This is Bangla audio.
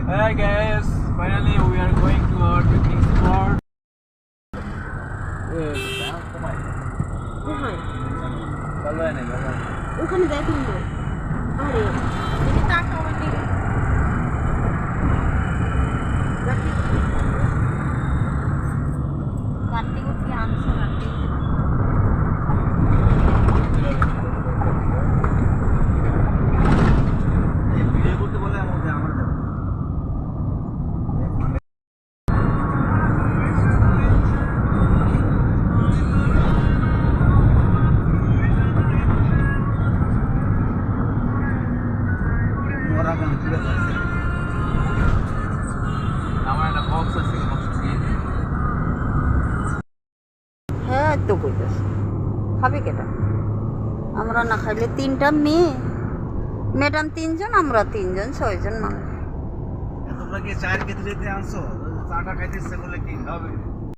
Hey guys, finally we are going to our picnic spot. ওখানে দেখুন তো আরে এই টাকা ওখানে গাড়ি উঠে আনছো গাড়ি ভিডিও করতে বলে আমাদের আমার দেব ওরা গান তুলে যাচ্ছে আমার একটা বক্স আছে বক্স দিয়ে দিই হ্যাঁ তো কইতেছে খাবে কেটা আমরা না খাইলে তিনটা মেয়ে ম্যাডাম তিনজন আমরা তিনজন 6 জন মানুষ তোমরা কি চায়ের খেতে যেতে আনছো চাটা খাইতে ইচ্ছে করলে কি খাবে